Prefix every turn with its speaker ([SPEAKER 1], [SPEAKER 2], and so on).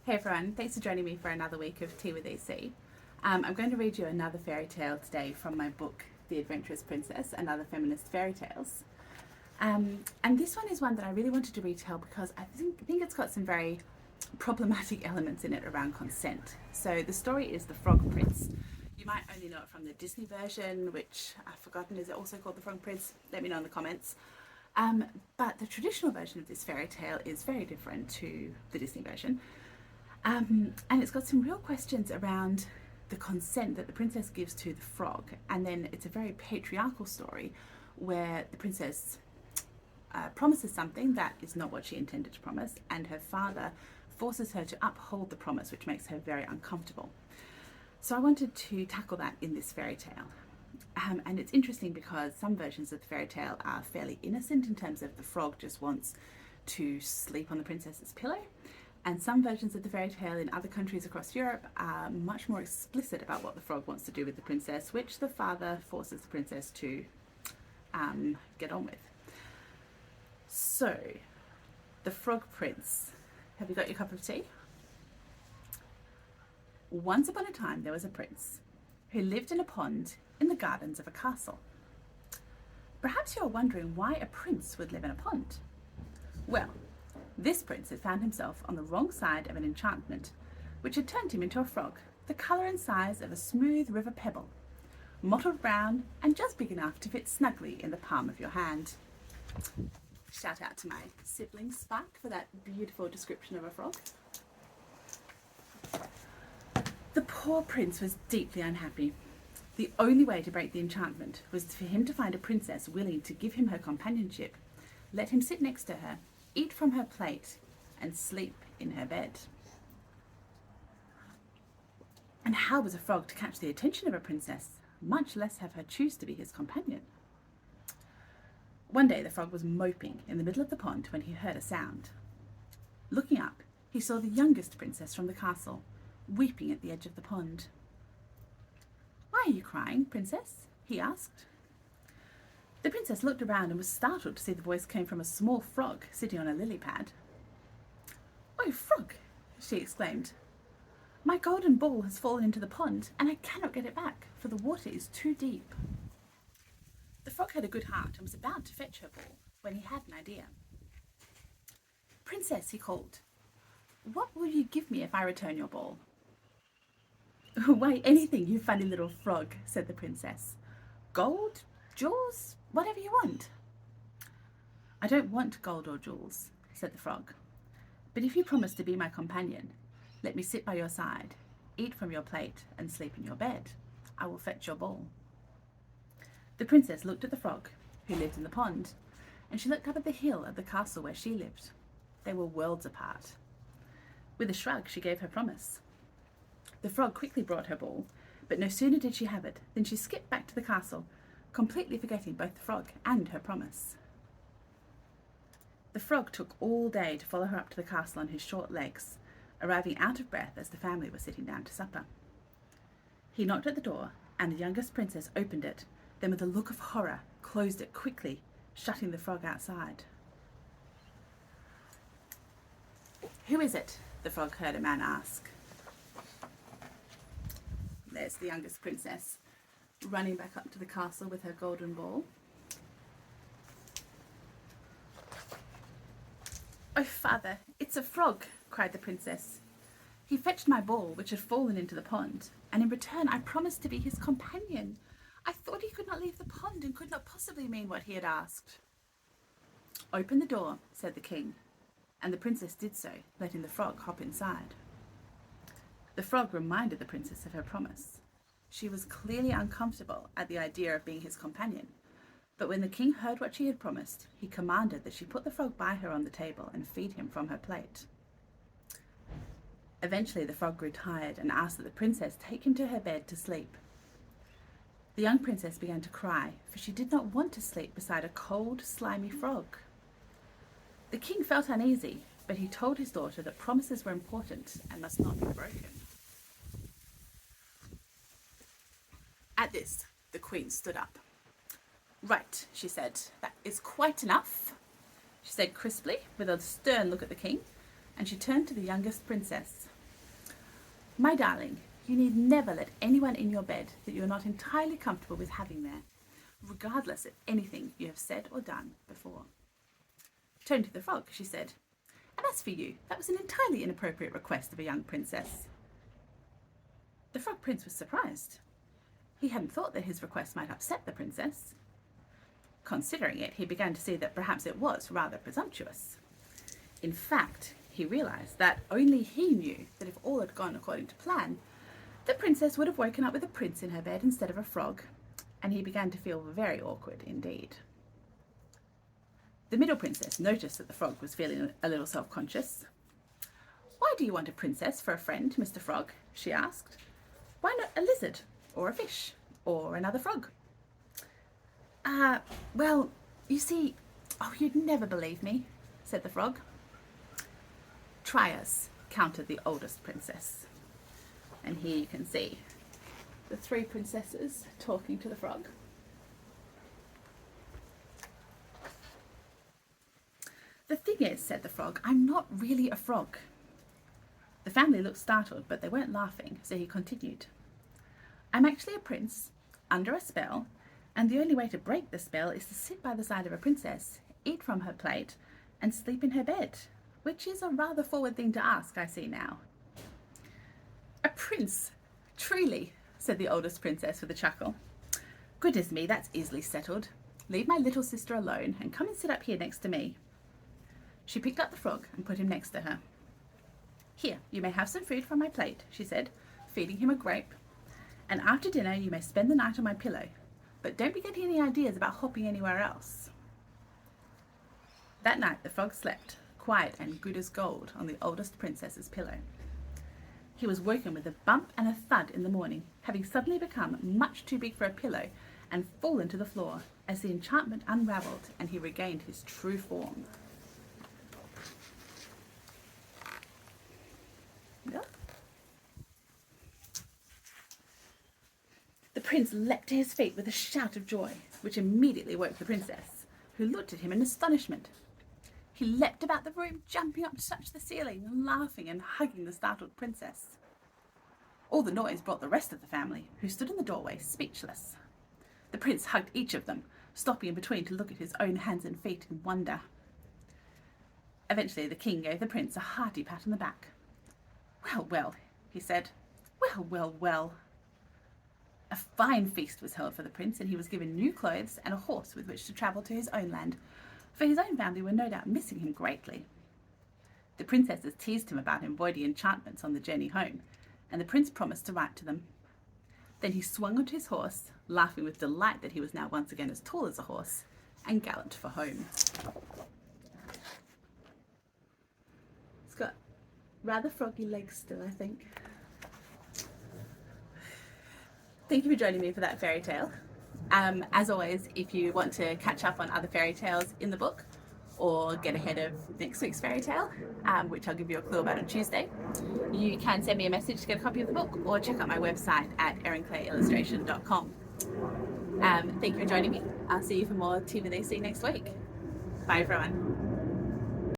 [SPEAKER 1] Hey everyone, thanks for joining me for another week of Tea with EC. I'm going to read you another fairy tale today from my book, The Adventurous Princess, and Other Feminist Fairy Tales. And this one is one that I really wanted to retell because I think it's got some very problematic elements in it around consent. So the story is The Frog Prince. You might only know it from the Disney version, which I've forgotten, is it also called The Frog Prince? Let me know in the comments. But the traditional version of this fairy tale is very different to the Disney version. And it's got some real questions around the consent that the princess gives to the frog. And then it's a very patriarchal story where the princess promises something that is not what she intended to promise, and her father forces her to uphold the promise, which makes her very uncomfortable. So I wanted to tackle that in this fairy tale. And it's interesting because some versions of the fairy tale are fairly innocent in terms of the frog just wants to sleep on the princess's pillow. And some versions of the fairy tale in other countries across Europe are much more explicit about what the frog wants to do with the princess, which the father forces the princess to get on with. So, the Frog Prince. Have you got your cup of tea? Once upon a time there was a prince who lived in a pond in the gardens of a castle. Perhaps you're wondering why a prince would live in a pond. Well, this prince had found himself on the wrong side of an enchantment, which had turned him into a frog, the colour and size of a smooth river pebble, mottled brown and just big enough to fit snugly in the palm of your hand. Shout out to my sibling Spike for that beautiful description of a frog. The poor prince was deeply unhappy. The only way to break the enchantment was for him to find a princess willing to give him her companionship, let him sit next to her, eat from her plate, and sleep in her bed. And how was a frog to catch the attention of a princess, much less have her choose to be his companion? One day the frog was moping in the middle of the pond when he heard a sound. Looking up, he saw the youngest princess from the castle, weeping at the edge of the pond. "Why are you crying, princess?" he asked. The princess looked around and was startled to see the voice came from a small frog sitting on a lily pad. "Oh, frog!" she exclaimed. "My golden ball has fallen into the pond and I cannot get it back, for the water is too deep." The frog had a good heart and was about to fetch her ball when he had an idea. "Princess," he called, "what will you give me if I return your ball?" "Why, anything, you funny little frog," said the princess. "Gold, jewels, whatever you want." "I don't want gold or jewels," said the frog. "But if you promise to be my companion, let me sit by your side, eat from your plate, and sleep in your bed, I will fetch your ball." The princess looked at the frog, who lived in the pond, and she looked up at the hill at the castle where she lived. They were worlds apart. With a shrug, she gave her promise. The frog quickly brought her ball, but no sooner did she have it than she skipped back to the castle, completely forgetting both the frog and her promise. The frog took all day to follow her up to the castle on his short legs, arriving out of breath as the family were sitting down to supper. He knocked at the door, and the youngest princess opened it, then with a look of horror closed it quickly, shutting the frog outside. "Who is it?" the frog heard a man ask. There's the youngest princess, running back up to the castle with her golden ball. "Oh, father, it's a frog," cried the princess. "He fetched my ball, which had fallen into the pond, and in return I promised to be his companion. I thought he could not leave the pond and could not possibly mean what he had asked." "Open the door," said the king, and the princess did so, letting the frog hop inside. The frog reminded the princess of her promise. She was clearly uncomfortable at the idea of being his companion, but when the king heard what she had promised, he commanded that she put the frog by her on the table and feed him from her plate. Eventually the frog grew tired and asked that the princess take him to her bed to sleep. The young princess began to cry, for she did not want to sleep beside a cold, slimy frog. The king felt uneasy, but he told his daughter that promises were important and must not be broken. At this, the queen stood up. "Right," she said, "that is quite enough," she said crisply, with a stern look at the king, and she turned to the youngest princess. My darling, you need never let anyone in your bed that you are not entirely comfortable with having there, regardless of anything you have said or done before. Turn to the frog, she said. And as for you, that was an entirely inappropriate request of a young princess. The frog prince was surprised. He hadn't thought that his request might upset the princess. Considering it, he began to see that perhaps it was rather presumptuous. In fact, he realised that only he knew that if all had gone according to plan, the princess would have woken up with a prince in her bed instead of a frog, and he began to feel very awkward indeed. The middle princess noticed that the frog was feeling a little self-conscious. Why do you want a princess for a friend, Mr. Frog? She asked. Why not a lizard, or a fish, or another frog? Well, you see, you'd never believe me, said the frog. Try us, countered the oldest princess. And here you can see the three princesses talking to the frog. The thing is, said the frog, I'm not really a frog. The family looked startled, but they weren't laughing, so he continued. I'm actually a prince, under a spell, and the only way to break the spell is to sit by the side of a princess, eat from her plate, and sleep in her bed, which is a rather forward thing to ask, I see now. A prince, truly, said the oldest princess with a chuckle. Goodness me, that's easily settled. Leave my little sister alone and come and sit up here next to me. She picked up the frog and put him next to her. Here, you may have some food from my plate, she said, feeding him a grape. And after dinner you may spend the night on my pillow, but don't be getting any ideas about hopping anywhere else. That night the frog slept, quiet and good as gold, on the oldest princess's pillow. He was woken with a bump and a thud in the morning, having suddenly become much too big for a pillow and fallen to the floor as the enchantment unravelled and he regained his true form. The prince leapt to his feet with a shout of joy, which immediately woke the princess, who looked at him in astonishment. He leapt about the room, jumping up to touch the ceiling, laughing and hugging the startled princess. All the noise brought the rest of the family, who stood in the doorway, speechless. The prince hugged each of them, stopping in between to look at his own hands and feet in wonder. Eventually the king gave the prince a hearty pat on the back. Well, well, he said. Well, well, well. A fine feast was held for the prince, and he was given new clothes and a horse with which to travel to his own land, for his own family were no doubt missing him greatly. The princesses teased him about embroidery enchantments on the journey home, and the prince promised to write to them. Then he swung onto his horse, laughing with delight that he was now once again as tall as a horse, and galloped for home. It's got rather froggy legs still, I think. Thank you for joining me for that fairy tale. As always, if you want to catch up on other fairy tales in the book or get ahead of next week's fairy tale, which I'll give you a clue about on Tuesday, you can send me a message to get a copy of the book or check out my website at Erin-Claire.com. Thank you for joining me. I'll see you for more Tea with AC next week. Bye everyone.